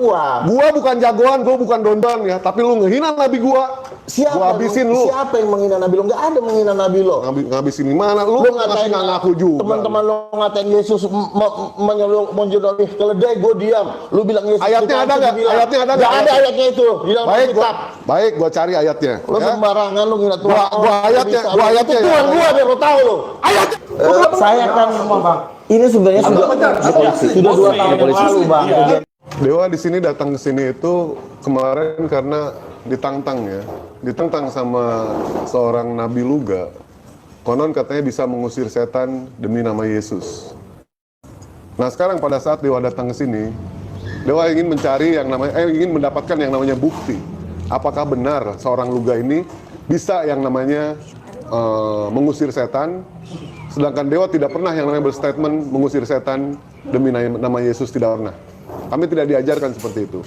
Gua bukan jagoan, gua bukan dondan ya, tapi lu ngehina nabi gua. Siapa? Gua habisin lu. Siapa yang menghina nabi lo? Nggak ada menghina nabi lo. Ngabisin di mana? Lu masih nggak ngaku juga. Teman-teman lo ngatain Yesus menjodohi keledai, gue diam. Lu bilang Yesus. Ayatnya ada nggak? Ayatnya ada nggak? Nggak ada ayatnya itu di dalam kitab. Baik, gua cari ayatnya. Lo sembarangan lu ngina Tuhan. Gua ayatnya ya. Tuhan gua biar lo tahu lo. Ayatnya. Saya kan bang. Ini sebenarnya sudah 2 tahun yang lalu bang. Dewa di sini datang ke sini itu kemarin karena ditantang sama seorang nabi Luga. Konon katanya bisa mengusir setan demi nama Yesus. Nah sekarang pada saat Dewa datang ke sini, Dewa ingin ingin mendapatkan yang namanya bukti. Apakah benar seorang Luga ini bisa yang namanya mengusir setan, sedangkan Dewa tidak pernah yang namanya berstatement mengusir setan demi nama Yesus, tidak pernah. Kami tidak diajarkan seperti itu.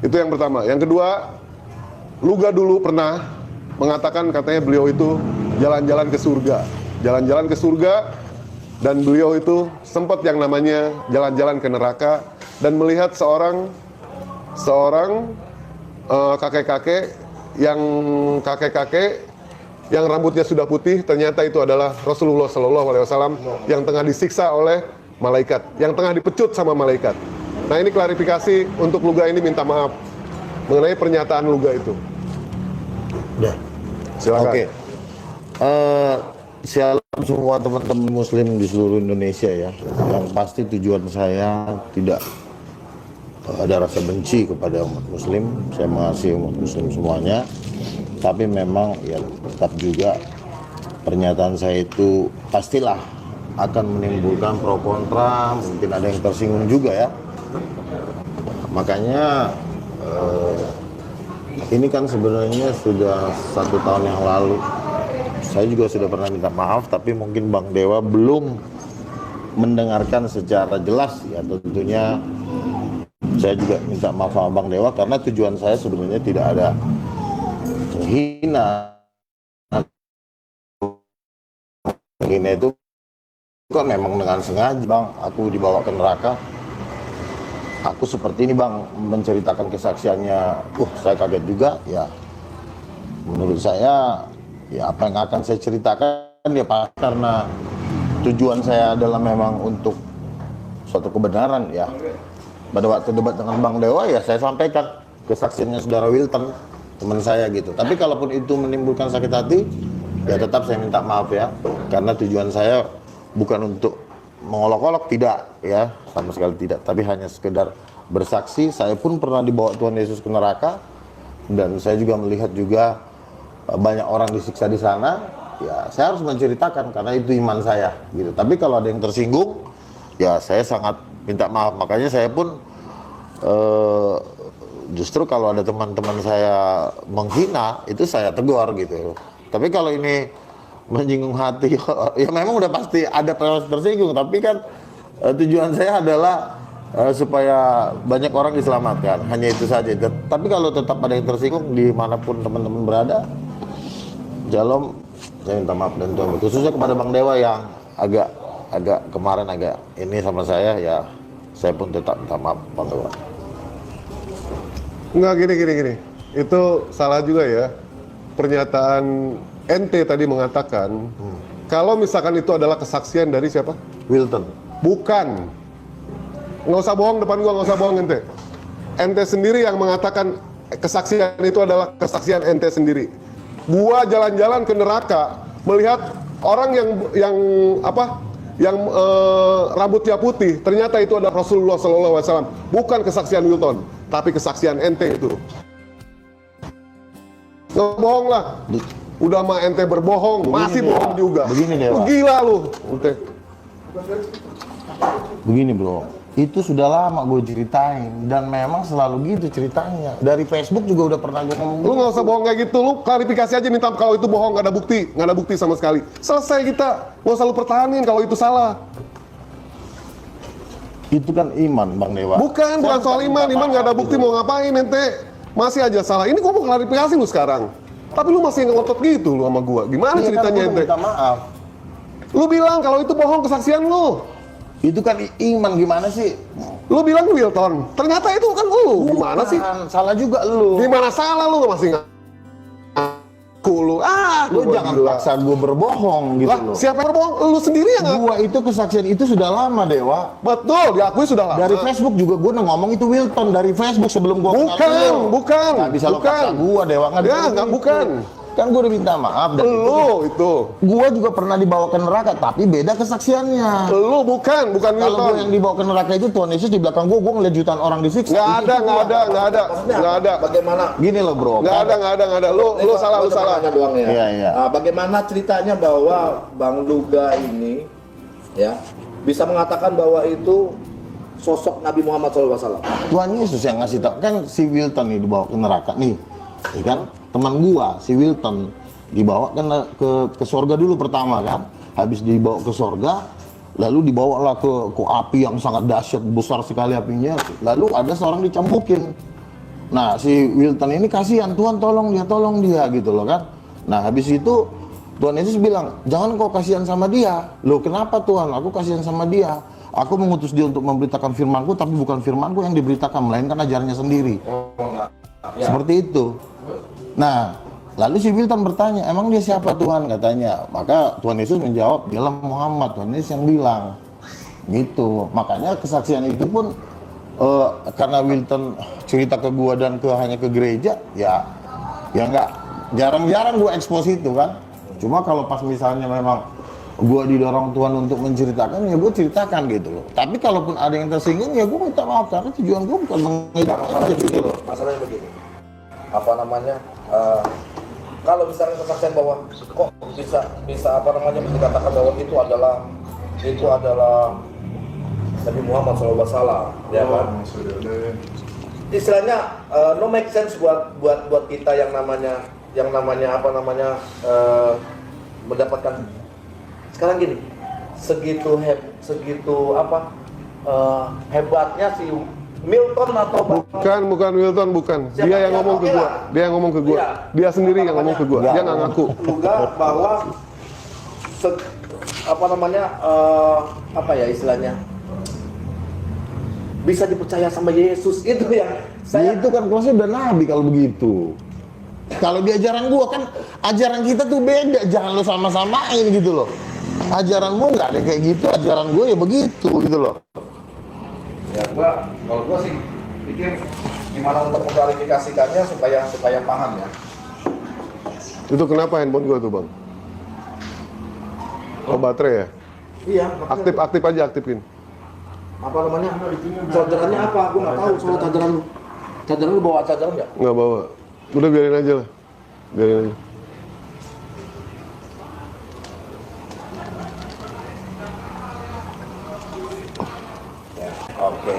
Itu yang pertama. Yang kedua, Luga dulu pernah mengatakan katanya beliau itu jalan-jalan ke surga. Jalan-jalan ke surga, dan beliau itu sempat yang namanya jalan-jalan ke neraka dan melihat seorang kakek-kakek yang rambutnya sudah putih, ternyata itu adalah Rasulullah SAW yang tengah disiksa oleh malaikat, yang tengah dipecut sama malaikat. Nah ini klarifikasi untuk Luga ini, minta maaf mengenai pernyataan Luga itu. Udah. Silakan. Oke. Shalom semua teman-teman muslim di seluruh Indonesia ya. Yang pasti tujuan saya tidak ada rasa benci kepada umat muslim. Saya mengasihi umat muslim semuanya. Tapi memang ya tetap juga pernyataan saya itu pastilah akan menimbulkan pro kontra, mungkin ada yang tersinggung juga ya. Makanya ini kan sebenarnya sudah 1 tahun yang lalu saya juga sudah pernah minta maaf, tapi mungkin Bang Dewa belum mendengarkan secara jelas ya. Tentunya saya juga minta maaf sama Bang Dewa karena tujuan saya sebenarnya tidak ada menghina. Menghina itu kan memang dengan sengaja Bang, aku dibawa ke neraka. Aku seperti ini Bang, menceritakan kesaksiannya, saya kaget juga ya. Menurut saya, ya apa yang akan saya ceritakan ya Pak, karena tujuan saya adalah memang untuk suatu kebenaran ya. Pada waktu debat dengan Bang Dewa ya saya sampaikan kesaksiannya Saudara Wilton, teman saya gitu. Tapi kalaupun itu menimbulkan sakit hati, ya tetap saya minta maaf ya. Karena tujuan saya bukan untuk mengolok-olok, tidak ya, sama sekali tidak, tapi hanya sekedar bersaksi. Saya pun pernah dibawa Tuhan Yesus ke neraka dan saya juga melihat juga banyak orang disiksa di sana. Ya saya harus menceritakan karena itu iman saya gitu. Tapi kalau ada yang tersinggung ya saya sangat minta maaf. Makanya saya pun justru kalau ada teman-teman saya menghina itu saya tegur gitu. Tapi kalau ini menyinggung hati, ya memang udah pasti ada tersinggung, tapi kan tujuan saya adalah supaya banyak orang diselamatkan, hanya itu saja. Tapi kalau tetap ada yang tersinggung dimanapun teman-teman berada, Shalom, saya minta maaf dan Tuhan, khususnya kepada Bang Dewa yang agak kemarin agak ini sama saya, ya saya pun tetap minta maaf Bang Dewa. Enggak, gini. Itu salah juga ya. Pernyataan ente tadi mengatakan kalau misalkan itu adalah kesaksian dari siapa? Wilton. Bukan. Nggak usah bohong depan gua, nggak usah bohong ente. Ente sendiri yang mengatakan kesaksian itu adalah kesaksian ente sendiri. Gua jalan-jalan ke neraka melihat orang yang rambutnya putih, ternyata itu adalah Rasulullah SAW. Bukan kesaksian Wilton, tapi kesaksian ente itu. Nggak bohong lah. Udah mah ente berbohong, masih bohong juga. Begini Dewa. Gila lu. Begini bro, itu sudah lama gue ceritain dan memang selalu gitu ceritanya. Dari Facebook juga udah pernah gue ngomong. Lu nggak usah bohong kayak gitu, lu klarifikasi aja, minta kalau itu bohong, nggak ada bukti sama sekali. Selesai kita, nggak usah lu pertahanin kalau itu salah. Itu kan iman Bang Dewa. Bukan soal iman nggak ada bukti mau ngapain ente. Masih aja salah. Ini gua mau klarifikasi lu sekarang. Tapi lu masih ngotot gitu lu sama gua. Gimana ceritanya ente? Minta maaf. Lu bilang kalau itu bohong kesaksian lu. Itu kan iman, gimana sih? Lu bilang Wilton, ternyata itu kan lu. Gimana sih? Salah juga lu. Gimana salah lu masih ngaku lu? Lu jangan paksa gue berbohong gitu Lah, loh. siapa yang berbohong? Lu sendiri yang ngaku. Gua itu kesaksian itu sudah lama, Dewa. Betul, diakui sudah lama. Dari Facebook juga gue udah ngomong itu Wilton dari Facebook sebelum gue Bukan. Nggak bisa lo paksa gue, Dewa. Nggak, bukan. Kan gue udah minta maaf. Dan Lu itu. gue juga pernah dibawa ke neraka, tapi beda kesaksiannya. Lu bukan Kalau Wilton. gue yang dibawa ke neraka itu Tuhan Yesus di belakang gue ngeliat jutaan orang disiksa. Nggak ada. Maksudnya bagaimana? Gini loh bro. Nggak ada. Lu salah. Doang ya. Iya. Bagaimana ceritanya bahwa Bang Luga ini ya bisa mengatakan bahwa itu sosok Nabi Muhammad SAW? Tuhan Yesus yang ngasih tau. Kan si Wilton nih dibawa ke neraka nih, ya kan? Teman gua si Wilton dibawa ke sorga dulu pertama kan. Habis dibawa ke sorga, lalu dibawalah ke api yang sangat dahsyat, besar sekali apinya. Lalu ada seorang dicampukin. Nah si Wilton ini kasihan, Tuhan tolong dia gitu loh kan. Nah habis itu Tuhan Yesus bilang, jangan kau kasihan sama dia. Loh kenapa Tuhan? Aku kasihan sama dia. Aku mengutus dia untuk memberitakan firman-Ku, tapi bukan firman-Ku yang diberitakan, melainkan ajarannya sendiri. Seperti itu. Nah, lalu si Wilton bertanya, emang dia siapa Tuhan? Katanya. Maka Tuhan Yesus menjawab, dialah Muhammad. Tuhan Yesus yang bilang. Gitu. Makanya kesaksian itu pun karena Wilton cerita ke gua dan hanya ke gereja, ya enggak, jarang-jarang gua expose itu kan. Cuma kalau pas misalnya memang gua didorong Tuhan untuk menceritakan, ya gua ceritakan gitu loh. Tapi kalaupun ada yang tersinggung, ya gua minta maaf karena tujuan gua bukan mengedukasi aja gitu loh. Masalahnya begini, apa namanya? Kalau misalnya kesaksian bahwa kok bisa apa namanya dikatakan bahwa itu adalah Nabi Muhammad SAW, ya kan? Istilahnya no make sense buat kita yang namanya apa namanya mendapatkan sekarang gini, segitu hebatnya si Milton atau Bukan Wilton, bukan. Dia yang ngomong ke gua. Dia yang ngomong ke gua. Dia sendiri yang ngomong ke gua. Dia nggak ngaku. Juga bahwa apa ya istilahnya bisa dipercaya sama Yesus itu yang Itu kan kelasnya udah nabi kalau begitu. Kalau di ajaran gua kan ajaran kita tuh beda, jangan lo sama-samain gitu loh. Ajaranmu nggak ada kayak gitu, ajaran gua ya begitu gitu loh. ya kalau gua sih pikir gimana untuk mengklarifikasikannya supaya paham ya. Itu kenapa handphone gua tuh, Bang? Oh, baterai ya? Iya. Aktif aja, aktifin. Apa namanya? Chargerannya apa? Gua nggak tahu soal chargeran lu. Chargeran lu bawa chargeran nggak? Nggak bawa. Udah biarin aja lah. Biarin aja. Oke.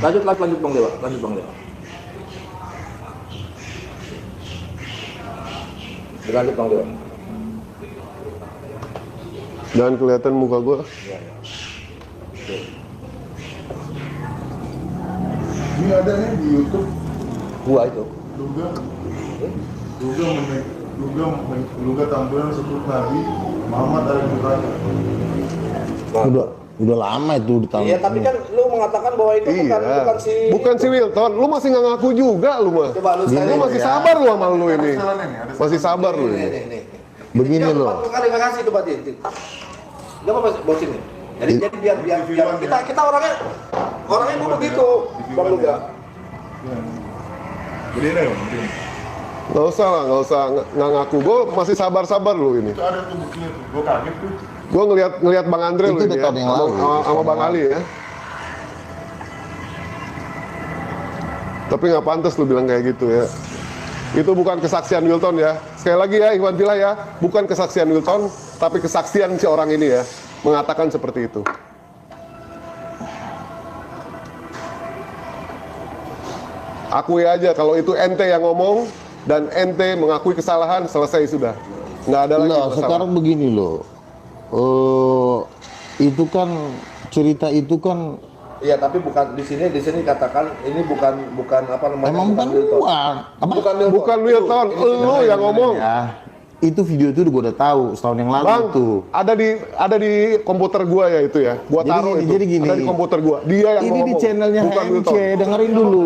Lanjut Bang Dewa. Lanjut Bang Dewa. Jangan kelihatan muka gua. Ini ada nih di YouTube. Gua itu. Luga tampilan sebut Nabi Muhammad ada di neraka. Udah lama itu di tahun. Iya, tapi kan lu mengatakan bahwa itu Bukan si Wilton. Lu masih nggak ngaku juga lu mah. Coba lu Lu masih sabar lu sama lu ini. Masih sabar lu ini. Nih. Begini loh. Kasih coba dia. Enggak apa-apa bawa sini. Jadi biar kita orangnya mau begitu, Bang Luga. Jadi ini ya, Nggak usah nggak ngaku. Gue masih sabar lu ini. itu ada tuh buktinya tuh. Gue kaget tuh. Gue ngeliat Bang Andre Itu lu ini ya, tahun yang lalu. sama Bang Ali ya. Tapi nggak pantas lu bilang kayak gitu ya. Itu bukan kesaksian Wilton ya. Sekali lagi ya, Iwan Villa ya, bukan kesaksian Wilton, tapi kesaksian si orang ini ya, mengatakan seperti itu. Akui aja kalau itu ente yang ngomong dan ente mengakui kesalahan, selesai sudah. Nggak ada lagi masalah. Sekarang begini loh. Itu kan cerita itu kan Iya, tapi bukan di sini katakan ini bukan apa namanya? emang bukan Wilton. gua. Apa? Bukan Wilton. Bukan Wilton, lu yang ngomong. Ya. Itu video itu gue udah tahu setahun yang lalu Bang, tuh. ada di komputer gua ya itu ya. Gua Jadi taruh gini, itu. jadi gini. Ada di komputer gua. Dia yang Ini di ngomong. channelnya bukan HMC, Wilton. dengerin dulu.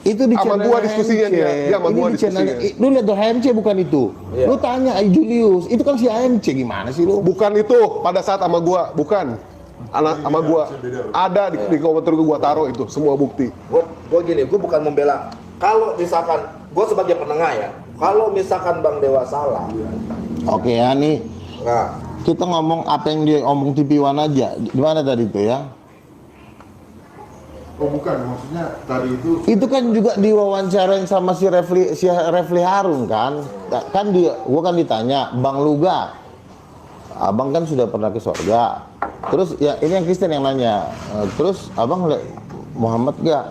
Itu di Sama channel gua diskusinya HMC. dia. Dia sama Ini gua di channelnya. diskusinya. Lu lihat tuh HMC bukan itu. Iya. Lu tanya Julius, itu kan si HMC gimana sih lu? Bukan itu pada saat sama gua, bukan. Anak sama gua. Ada di komputer gua taruh itu semua bukti. Gue gini, gue bukan membela. Kalau misalkan gue sebagai penengah ya, kalau misalkan Bang Dewa salah, Oke ya nih, nah kita ngomong apa yang dia omong TV One aja. Gimana tadi itu ya? Oh bukan, maksudnya tadi itu Itu kan juga diwawancarain sama si Refli Harun kan? Kan gua kan ditanya, Bang Luga, abang kan sudah pernah ke surga. Terus ya ini yang Kristen yang nanya. Terus abang lihat Muhammad gak?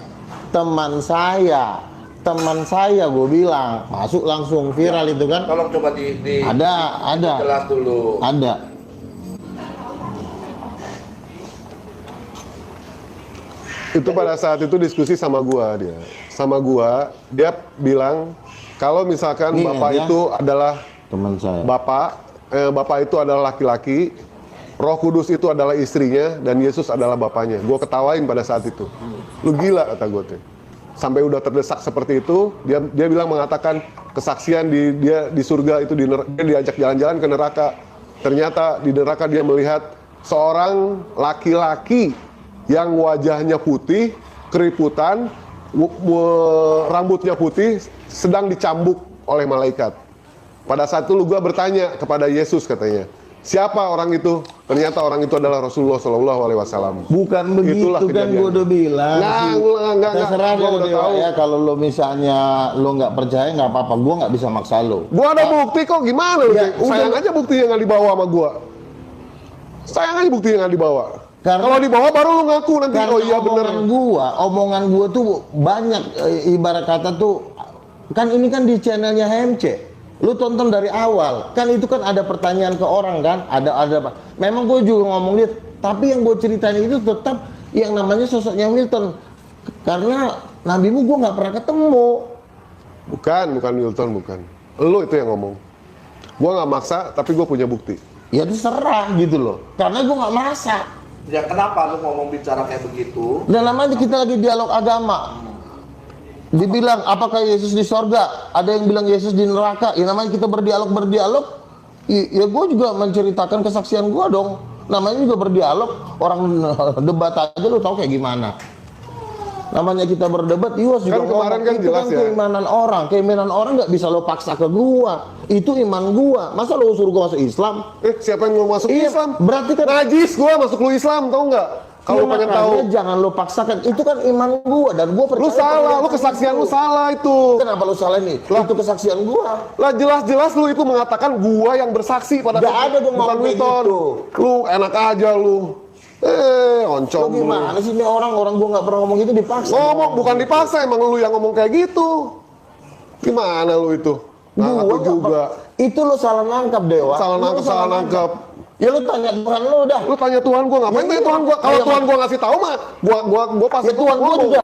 Teman saya gue bilang masuk langsung viral itu kan? tolong coba Ada. jelas dulu. Ada. Itu pada saat itu diskusi sama gua dia. Sama gua, dia bilang kalau misalkan Nih, bapak ya. itu adalah Teman saya. bapak itu adalah laki-laki, Roh Kudus itu adalah istrinya dan Yesus adalah bapaknya. Gua ketawain pada saat itu. Lu gila kata gua tuh. Sampai udah terdesak seperti itu, dia bilang mengatakan kesaksian dia di surga itu dia diajak jalan-jalan ke neraka. Ternyata di neraka dia melihat seorang laki-laki yang wajahnya putih, keriputan, rambutnya putih, sedang dicambuk oleh malaikat. Pada saat itu gua bertanya kepada Yesus katanya, siapa orang itu? Ternyata orang itu adalah Rasulullah SAW. Bukan begitu Itulah kan kejadian. gue udah bilang. Nggak. Terserah Gua lo udah Dewa tahu. ya, kalau lo misalnya lo nggak percaya nggak apa-apa, gue nggak bisa maksa lo. Gua ada bukti kok, gimana lu? Ya, Sayang udah. aja buktinya nggak dibawa sama gua. Sayang aja buktinya nggak dibawa. Karena- Kalau dibawa baru lu ngaku nanti, Karena oh iya bener. omongan gua tuh banyak, ibarat kata tuh kan ini kan di channelnya HMC. Lu tonton dari awal, kan itu kan ada pertanyaan ke orang kan, ada memang gue juga ngomong dia, tapi yang gue ceritain itu tetap yang namanya sosoknya Wilton, karena nabimu gue nggak pernah ketemu. Bukan Wilton, bukan. Lu itu yang ngomong. Gua nggak maksa, tapi gua punya bukti. Ya terserah gitu loh, karena gue nggak merasa. Ya kenapa lu ngomong bicara kayak begitu? Dan namanya kita lagi dialog agama. Dibilang apakah Yesus di sorga? Ada yang bilang Yesus di neraka. Ya namanya kita berdialog. Ya gue juga menceritakan kesaksian gue dong. Namanya juga berdialog. Orang debat aja lu tahu kayak gimana. Namanya kita berdebat, Iwas juga Kan kemarin ngomong, kan itu jelas kan ya. keimanan orang nggak bisa lo paksa ke gua. Itu iman gua. Masa lo suruh gua masuk Islam? Siapa yang mau masuk Iya, Islam? berarti kan- najis gua masuk lu Islam, tau nggak? Kalau Ya, pengen makanya tahu. jangan lo paksakan. Itu kan iman gua dan gua percaya. Lu salah, pada lu kesaksian lu salah itu. Kenapa lu salah nih? Itu kesaksian gua. Lah jelas-jelas lu itu mengatakan gua yang bersaksi pada Nggak saat ada dong bukan ngomong kayak Wilton. gitu. Lu enak aja lu. Lo Oncom lu. gimana sih ini orang gua nggak pernah ngomong gitu dipaksa. Ngomong bukan dipaksa, emang lu yang ngomong kayak gitu. Gimana lu itu? Nah, Gua aku nggak juga. Itu lo salah nangkap Dewa. Salah Lu nangkep, nangkep. Ya lu tanya Tuhan lu dah. Lu tanya Tuhan gua ngapain Ya, tanya iya. Tuhan gua? Kalau Iya, Tuhan gua ngasih tahu mah, gua pasti Ya Tuhan gua ngomong. juga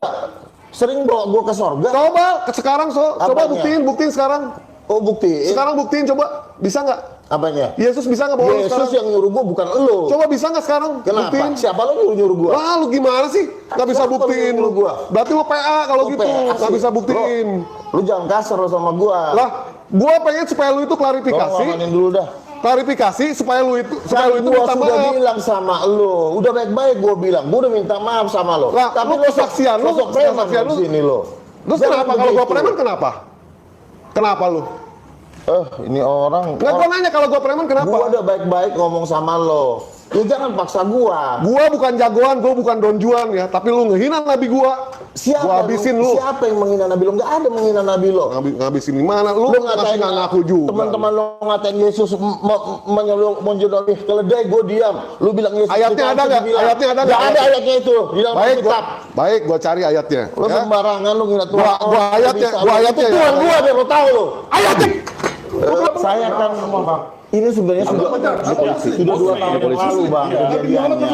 sering bawa gua ke sorga. Coba sekarang coba Apanya? buktiin sekarang. Oh bukti. Sekarang buktiin coba. Bisa nggak? Apanya? Yesus bisa nggak bawa lu Yesus sekarang? yang nyuruh gua bukan elu. Coba bisa nggak sekarang? Kenapa? Buktiin. Siapa lo nyuruh gua? Wah, lu gimana sih? Nggak bisa Siapa buktiin yang nyuruh gua? Berarti lu PA kalau Oh, gitu. PA Nggak sih. bisa buktiin. Lu jangan kasar lo sama gua. Lah, gua pengen supaya lu itu Tolong klarifikasi. amanin dulu dah. Klarifikasi supaya lu itu Kan gua minta sudah maaf. bilang sama lo, udah baik-baik gua bilang, gua udah minta maaf sama lo. Lah, tapi lu kesaksian lu, sosok preman kesaksian di lu. sini lo. Terus Jangan kenapa kalau gua begitu. preman kenapa? Kenapa lu? Ini orang. Nggak, gua nanya kalau gua preman kenapa? Gua udah baik-baik ngomong sama lo. Ya jangan paksa gua. Gua bukan jagoan, gua bukan Don Juan ya, tapi lu ngehina nabi gua. Gua habisin lu. Siapa yang menghina Nabi lo? Nggak ada menghina Nabi lo. Ngabisin di mana? Lu Lo masih nggak ngaku juga. teman-teman lo ngatain Yesus menjodohi keledai, gue diam. Lu bilang Yesus Ayatnya di ada Alkitab nggak? bilang. Ayatnya ada Nggak nggak? ada ayatnya itu di dalam Baik, kitab. gua cari ayatnya. Lo ya. sembarangan lu ngira Tuhan. Gua ayatnya, Bisa. gua ayatnya Itu ya. Tuhan gua biar lo tahu lo. Ayatnya. Saya kan Ini sebenarnya sudah 2 tahun yang lalu bang kejadiannya.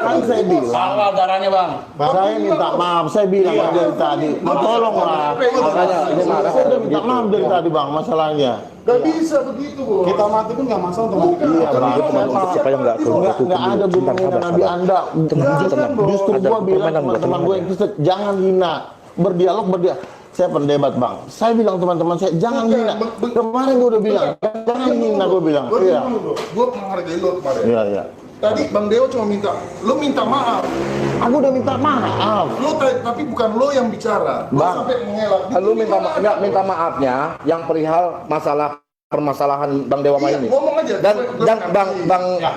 Kan saya bilang, Salah darahnya bang. saya minta maaf, saya bilang dari tadi, tolonglah. Makanya saya udah minta maaf dari tadi bang, masalahnya. Gak bisa begitu, Bro. Kita mati pun gak masalah teman. Iya bang, supaya nggak nggak ada gue menghina Nabi Anda. Justru gue bilang teman-teman gue yang Kristen, jangan hina, berdialog. Saya pendebat bang, saya bilang teman-teman saya jangan hina. Kemarin gue udah bilang jangan hina, gue bilang. Iya. Gue menghargai lo kemarin. Iya. Tadi Bang Dewa cuma minta maaf. Aku udah minta maaf. Tapi bukan lo yang bicara. Lo Bang, sampai mengelak. Lu minta maafnya yang perihal permasalahan Bang Dewa Iya, ini. ngomong aja. Dan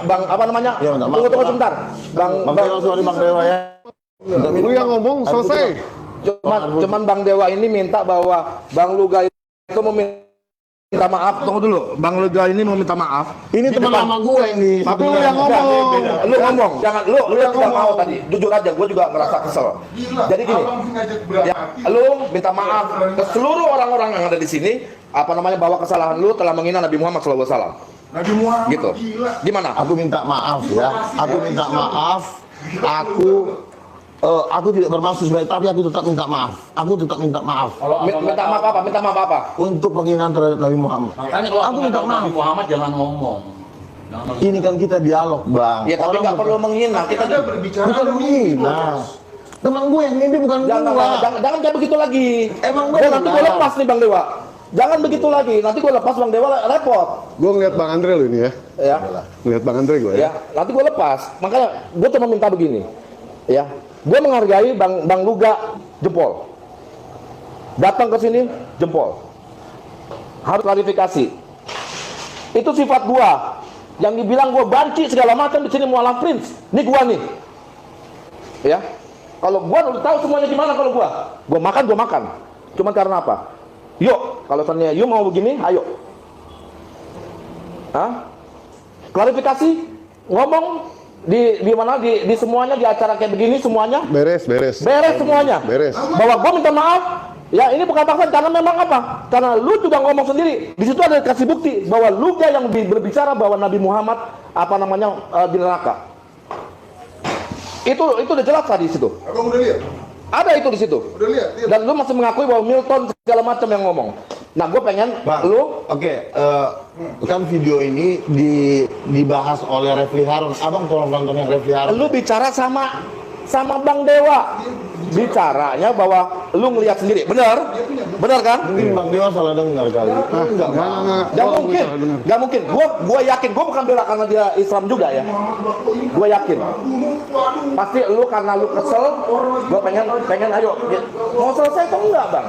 bang apa namanya? Ya, minta maaf. Tunggu sebentar. Bang Dewa, sorry Bang Dewa ya. Lu yang ngomong selesai. Cuman Bang Dewa ini minta bahwa Bang Luga itu meminta maaf. Tunggu dulu. Bang Luga ini mau minta maaf. Ini teman lama gue ini. Tapi lu yang ngomong. Lu ngomong. Jangan lu yang tidak mau tadi. Jujur aja, gue juga ngerasa kesel. Gila. Jadi gini. Abang ngajak berat Ya, hati. lu minta maaf ke seluruh orang-orang yang ada di sini, bahwa kesalahan lu telah menghina Nabi Muhammad SAW. Nabi Muhammad Gitu. gila. Gimana? Aku minta maaf ya. Aku minta maaf. Aku tidak bermaksud sebaik, tapi aku tetap minta maaf. Aku tetap minta maaf Minta maaf apa? Minta maaf apa? untuk penghinaan terhadap Nabi Muhammad. Makanya kalau Aku minta maaf. Nabi Muhammad jangan ngomong. Jangan Ini kan kita dialog bang. Ya tapi nggak perlu menghina. Kita Kita berbicara bukan dulu. menghina. Teman gue yang mimpi bukan gua. jangan kayak begitu lagi. Emang Gua nanti gue benar. lepas nih Bang Dewa. Jangan begitu lagi. Nanti gue lepas Bang Dewa repot. Gue ngeliat Bang Andre lo ini ya. Ya. Ngeliat Bang Andre gue ya. Ya, nanti gue lepas. Makanya gue cuma minta begini. Ya. Gue menghargai Bang Luga jempol. Datang ke sini jempol. Harus klarifikasi. Itu sifat gua. Yang dibilang gua banci segala macam di sini mualaf prince. Ini gua nih. Ya. Kalau gua udah tahu semuanya gimana kalau gua makan. Cuma karena apa? Yuk, kalau tanya yuk mau begini, ayo. Hah? Klarifikasi, ngomong di mana di semuanya, di acara kayak begini semuanya Beres. beres semuanya. Beres. Bahwa gua minta maaf. Ya ini bukan paksaan karena memang apa? Karena lu juga ngomong sendiri. Di situ ada kasih bukti bahwa lu yang berbicara bahwa Nabi Muhammad di neraka. Itu udah jelas tadi di situ. Abang udah lihat? Ada itu di situ. Udah lihat? Dan lu masih mengakui bahwa Milton segala macam yang ngomong. Nah, gue pengen Bang, lu kan video ini dibahas oleh Refli Harun. Abang tolong tonton yang Refli Harun. lu bicara sama Bang Dewa. Bicaranya bahwa lu ngelihat sendiri. Benar kan? Mungkin Bang Dewa salah dengar kali. Enggak, Gak mungkin. Gua yakin. Gua bukan bela karena dia Islam juga ya. Gua yakin. Pasti lu karena lu kesel. Gua pengen ayo. Mau selesai atau enggak bang?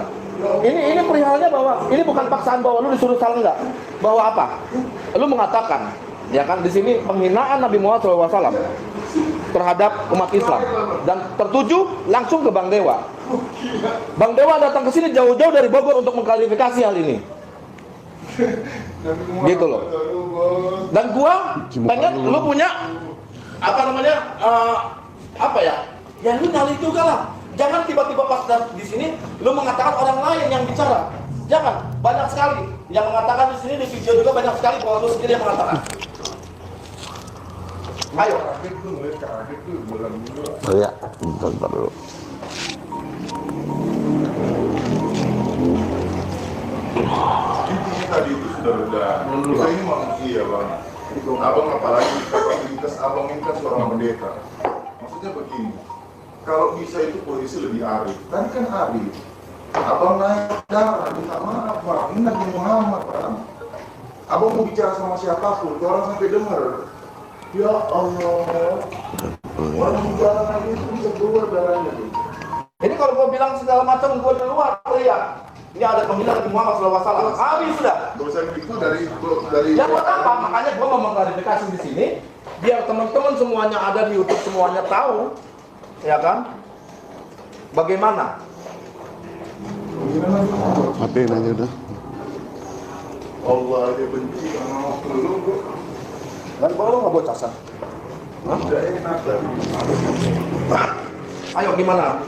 Ini perihalnya bahwa ini bukan paksaan bahwa lu disuruh salah enggak. Bahwa apa? Lu mengatakan ya kan di sini penghinaan Nabi Muhammad SAW terhadap umat Islam dan tertuju langsung ke Bang Dewa. Bang Dewa datang ke sini jauh-jauh dari Bogor untuk mengklarifikasi hal ini. Gitu loh. Dan gua pengen lu punya apa ya? Ya lu nyali juga lah. Jangan tiba-tiba pas di sini lu mengatakan orang lain yang bicara. Jangan. Banyak sekali yang mengatakan di sini di video juga banyak sekali bahwa lu sendiri yang mengatakan. Ayo. Oh ya, bentar dulu. Intinya tadi itu sudah reda. Kita ini manusia bang. Abang apalagi kapasitas abang ini kan seorang pendeta. Maksudnya begini, kalau bisa itu polisi lebih arif. Tadi kan arif. Abang naik darah, minta maaf bang. Ini Nabi Muhammad bang. Abang mau bicara sama siapapun, kalau orang sampai dengar. Ya Allah. Orang di jalan aja itu bisa keluar darahnya. Ini kalau gua bilang segala macam gua keluar teriak. Ini ada pemilihan Nabi Muhammad SAW. Habis sudah. Dosa itu dari Ya buat apa? Makanya gua mau mengklarifikasi di sini biar teman-teman semuanya ada di YouTube semuanya tahu, ya kan? Bagaimana? Matiin aja udah. Allah dia benci sama lu. Dan baru nggak buat casan. Tidak enak dari. Ayo gimana?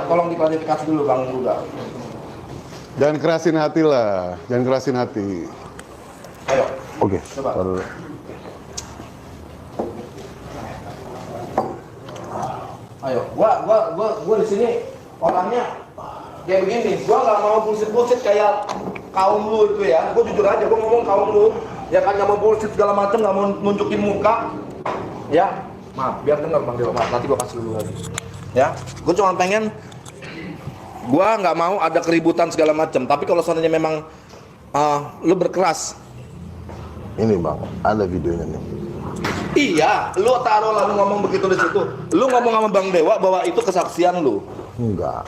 Tolong diklarifikasi dulu Bang Luga. Jangan kerasin hati lah. Jangan kerasin hati. Ayo. Oke. Coba. Taruh. Ayo, gua di sini orangnya kayak begini. Gua nggak mau bullshit kayak kaum lu itu ya. Gua jujur aja, gua ngomong kaum lu ya kan, nggak mau bullshit segala macam, nggak mau nunjukin muka. Ya, maaf, biar dengar Bang Dewa. Maaf, nanti gua kasih dulu lagi. Ya, gua cuma pengen, gua nggak mau ada keributan segala macam. Tapi kalau seandainya memang lu berkeras, Ini Bang, ada videonya nih. iya, lu taruh lalu ngomong begitu di situ. Lu ngomong sama Bang Dewa bahwa itu kesaksian lu. Enggak.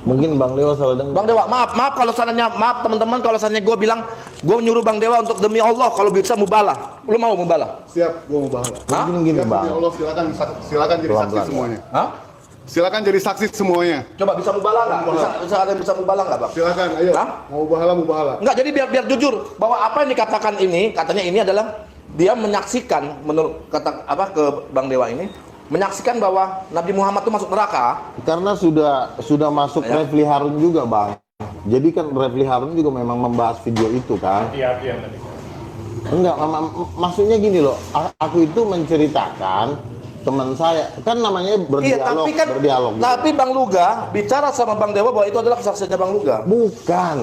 Mungkin Bang Dewa salah dengar. Bang Dewa, maaf kalau seandainya, maaf teman-teman kalau seandainya gue bilang, gue nyuruh Bang Dewa untuk demi Allah kalau bisa mubalah. Lu mau mubalah? Siap, gue mau bahala. Hah? Mungkin gini Siap, Bang. ya Allah, silakan jadi saksi Pelan-pelan, semuanya. Hah? Silakan jadi saksi semuanya. Coba bisa mubalah nggak? Bisa ada yang bisa mubalah nggak, Bang? Silakan, ayo. Hah? Mau bahala, mau bahala. Enggak, jadi biar jujur bahwa apa yang dikatakan ini, katanya ini adalah dia menyaksikan, menurut kata apa ke Bang Dewa ini, menyaksikan bahwa Nabi Muhammad itu masuk neraka. Karena sudah masuk Ya. Refli Harun juga Bang. Jadi kan Refli Harun juga memang membahas video itu kan. Iya, tadi. Enggak, maksudnya gini loh. Aku itu menceritakan teman saya, kan namanya Iya, berdialog, tapi kan, berdialog. Gitu. tapi Bang Luga bicara sama Bang Dewa bahwa itu adalah kesaksiannya Bang Luga. Bukan.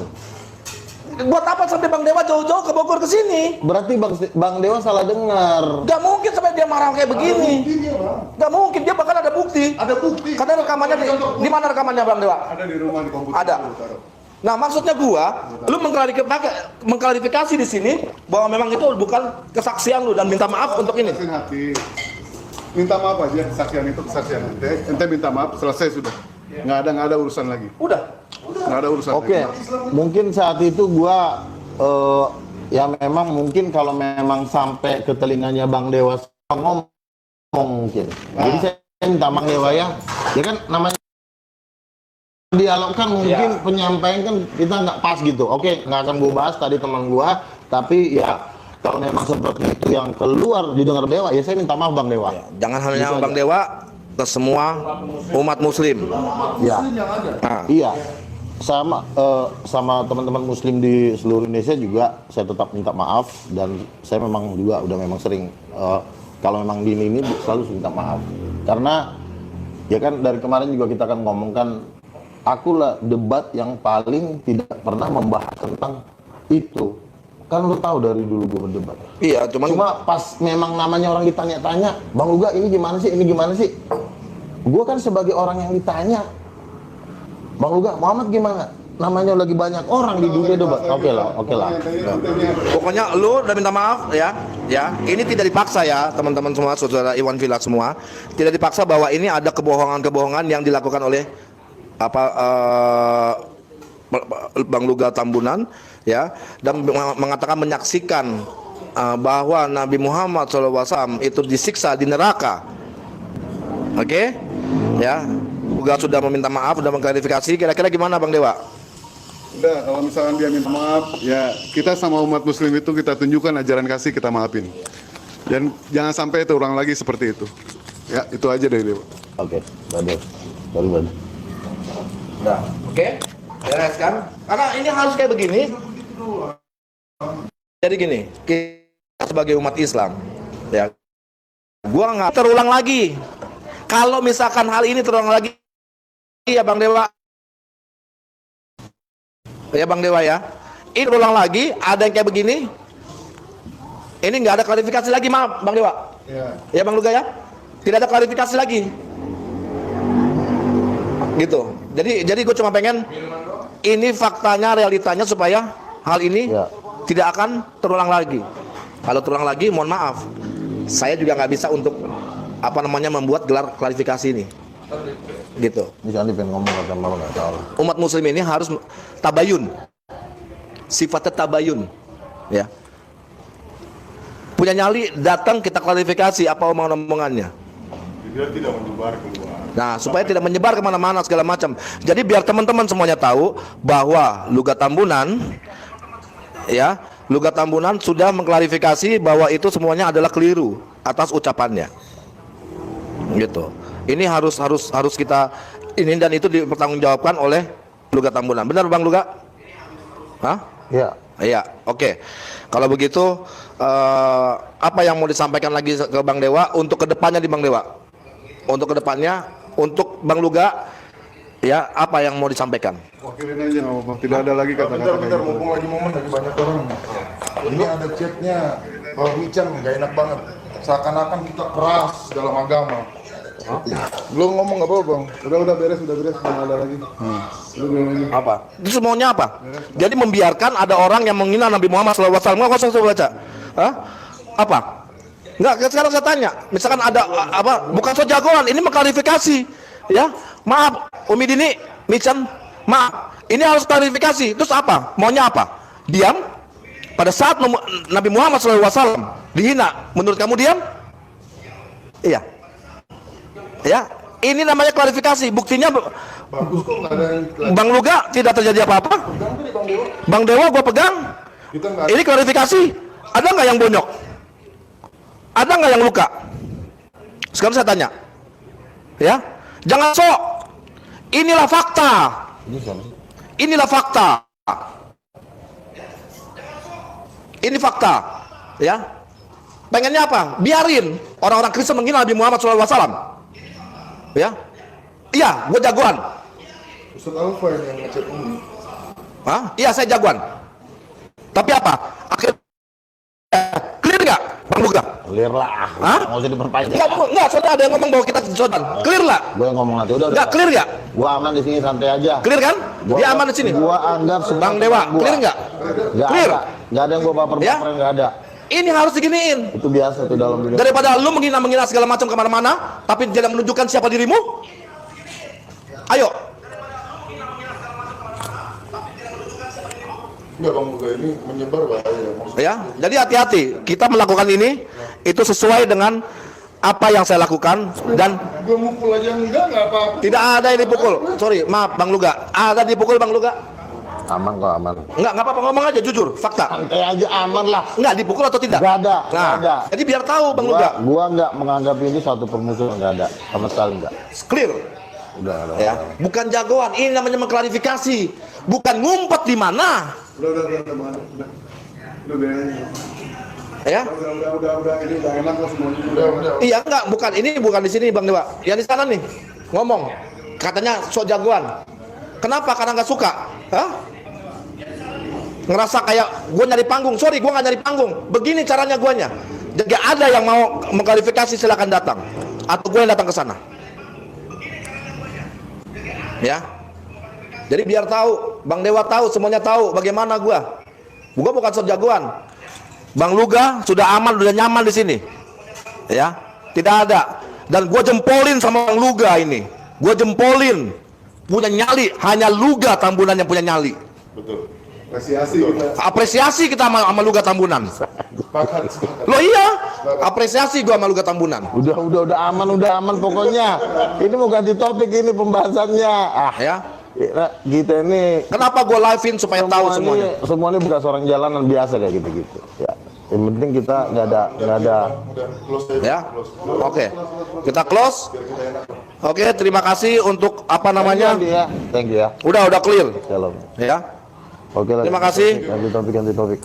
Buat apa sampai Bang Dewa jauh-jauh ke Bogor ke sini? Berarti Bang Dewa salah dengar. Gak mungkin sampai dia marah kayak begini. Gak mungkin, dia bahkan ada bukti. Ada bukti. Karena rekamannya di mana rekamannya Bang Dewa? Ada di rumah di komputer. Ada. Nah, maksudnya gua, lu mengklarifikasi di sini bahwa memang itu bukan kesaksian lu dan minta maaf untuk ini. Kesaksian hati. Minta maaf aja, kesaksian itu kesaksian. Ente minta maaf, selesai sudah. Nggak ada urusan lagi. Udah. Nggak ada urusan Oke, lagi. mungkin saat itu gua ya memang mungkin kalau memang sampai ke telinganya Bang Dewa ngomong mungkin. Jadi saya minta Bang Dewa ya kan namanya dialog kan mungkin penyampaian kan kita nggak pas gitu. Oke, nggak akan gua bahas tadi teman gua, tapi ya kalau memang seperti itu yang keluar didengar Dewa, ya saya minta maaf Bang Dewa. Jangan hanya Gitu Bang aja. Dewa, ke semua umat muslim. Ya. Nah, Iya, sama teman-teman Muslim di seluruh Indonesia juga saya tetap minta maaf dan saya memang juga udah memang sering kalau memang di ini selalu minta maaf karena ya kan dari kemarin juga kita kan ngomongkan akulah debat yang paling tidak pernah membahas tentang itu kan lu tahu dari dulu gue berdebat. iya, Cuma pas memang namanya orang ditanya-tanya, Bang Luga ini gimana sih, ini gimana sih? Gue kan sebagai orang yang ditanya, Bang Luga, Muhammad gimana? Namanya lagi banyak orang di dunia debat. Oke lah. pokoknya lu udah minta maaf ya. Ini tidak dipaksa ya, teman-teman semua, saudara Iwan Villa semua. Tidak dipaksa bahwa ini ada kebohongan-kebohongan yang dilakukan oleh Bang Luga Tambunan ya, dan mengatakan menyaksikan bahwa Nabi Muhammad SAW itu disiksa di neraka. Oke? Ya. Luga sudah meminta maaf, sudah mengklarifikasi. Kira-kira gimana Bang Dewa? Udah, kalau misalkan dia minta maaf, ya kita sama umat muslim itu kita tunjukkan ajaran kasih, kita maafin. Dan jangan sampai terulang lagi seperti itu. Ya, itu aja dari Dewa. Oke, baru. Nah, oke? Beres kan? Karena ini harus kayak begini. Jadi gini, kita sebagai umat Islam, ya, gua nggak terulang lagi. Kalau misalkan hal ini terulang lagi, ya Bang Dewa, ya, ini terulang lagi, ada yang kayak begini, ini nggak ada klarifikasi lagi, maaf Bang Dewa, ya Bang Luga ya, tidak ada klarifikasi lagi, gitu. Jadi gue cuma pengen ini faktanya, realitanya supaya hal ini tidak akan terulang lagi. Kalau terulang lagi, mohon maaf, saya juga nggak bisa untuk membuat gelar klarifikasi ini, gitu. Ini Andi pengen ngomong kan malah nggak tahu. Umat muslim ini harus tabayun, sifatnya tabayun, ya. Punya nyali, datang kita klarifikasi apa omongan-omongannya. Biar tidak menyebar keluar. Nah, supaya tidak menyebar kemana-mana segala macam. Jadi biar teman-teman semuanya tahu bahwa Luga Tambunan, ya, Luga Tambunan sudah mengklarifikasi bahwa itu semuanya adalah keliru atas ucapannya, gitu. Ini harus kita ini dan itu dipertanggungjawabkan oleh Luga Tambunan. Benar Bang Luga? Hah? Ya. Iya, oke. Kalau begitu, apa yang mau disampaikan lagi ke Bang Dewa untuk kedepannya di Bang Dewa? Untuk kedepannya, untuk Bang Luga, ya apa yang mau disampaikan? Wakilin aja nggak apa-apa. Tidak ada lagi kata-kata Bentar, kayak gitu. mumpung lagi momen lagi banyak orang. Ini ada chatnya, kalau Michan nggak enak banget. Seakan-akan kita keras dalam agama. Belum ngomong nggak apa-apa bang. Udah beres, nggak ada lagi. Lu bilang aja. Apa? Itu semuanya apa? Jadi membiarkan ada orang yang menghina Nabi Muhammad SAW. Nggak usah saya baca. Hah? Apa? Nggak, sekarang saya tanya. Misalkan ada apa? Bukan so jagoan, ini mengklarifikasi. Ya, maaf, Umi Dini, Michan, maaf. Ini harus klarifikasi. Terus apa? Maunya apa? Diam? Pada saat Nabi Muhammad SAW dihina, menurut kamu diam? Iya. Ya, ini namanya klarifikasi. Buktinya Bagus kok, nggak ada yang. Bang Luga tidak terjadi apa-apa. Bang Dewa gua pegang. Kita nggak. Ini klarifikasi. Ada nggak yang bonyok? Ada nggak yang luka? Sekarang saya tanya. Ya, jangan sok. Inilah fakta. Inilah fakta. Ini fakta. Ya. Pengennya apa? Biarin orang-orang Kristen menghina Nabi Muhammad SAW. Ya, iya, gue jagoan. Ustaz Alfa yang ngechat Umi. Hah? Iya, saya jagoan. Tapi apa? Akhirnya clear nggak, Bang Luga? Clear lah. Hah? Nggak usah diperpanjang. Nggak, saudara ada yang ngomong bahwa kita jodohan. Clear lah? Gue yang ngomong nanti udah. Nggak, clear nggak? Gua aman di sini, santai aja. Clear kan? Dia aman di sini. Gua anggap semua Bang Dewa, gua. clear nggak? Nggak Clear? ada. Nggak ada yang gua baper-baperin, nggak ada. Ini harus diginiin. Itu biasa tuh dalam dunia. Daripada lu menghina segala macam kemana-mana, tapi tidak menunjukkan siapa dirimu. Ayo. Enggak bang, Buga ini menyebar bahaya. Maksudnya, Ya, jadi hati-hati. Kita melakukan ini itu sesuai dengan apa yang saya lakukan dan gue mukul aja enggak apa-apa. tidak ada yang dipukul. Sorry, maaf Bang Luga. Ada dipukul Bang Luga? Aman kok, aman. Nggak apa-apa, ngomong aja jujur, fakta. Santai aja, aman lah. Nggak dipukul atau tidak? Nggak ada, Nah, nggak ada. jadi biar tahu Bang Luga. Gua nggak menganggap ini suatu permusuhan, nggak ada. Sama sekali nggak. Clear. Udah. Ya, bukan jagoan. Ini namanya mengklarifikasi. Bukan ngumpet di mana. Udah, beres. Ya. Udah, ini udah enak kok semuanya. Udah. Iya, enggak, bukan di sini Bang Dewa. Yang di sana nih. Ngomong. Katanya sok jagoan. Kenapa? Karena nggak suka. Hah? Ngerasa kayak gue nyari panggung. Sorry, gue nggak nyari panggung. Begini caranya guanya. Jadi ada yang mau mengklarifikasi silakan datang. Atau gue yang datang ke sana. Ya. Jadi biar tahu, Bang Dewa tahu, semuanya tahu bagaimana gua. Gua bukan sok jagoan. Bang Luga sudah aman, sudah nyaman di sini. Ya. Tidak ada. Dan gua jempolin sama Bang Luga ini. Gua jempolin. Punya nyali, hanya Luga Tambunan yang punya nyali. Betul. Apresiasi kita. Sama Luga Tambunan. Sepakat. Loh iya, apresiasi gua sama Luga Tambunan. Udah aman pokoknya. Ini mau ganti topik ini pembahasannya. Ya. Kita ini Kenapa gua live-in supaya tahu semuanya? Semuanya bukan seorang jalanan biasa kayak gitu-gitu. Ya. Yang penting kita nggak ada. Udah close aja. Ya. Oke. Kita close. Oke, terima kasih untuk apa namanya? Thank you ya. Udah clear. Shalom. Ya. Oke lah. Terima kasih. Ganti topik.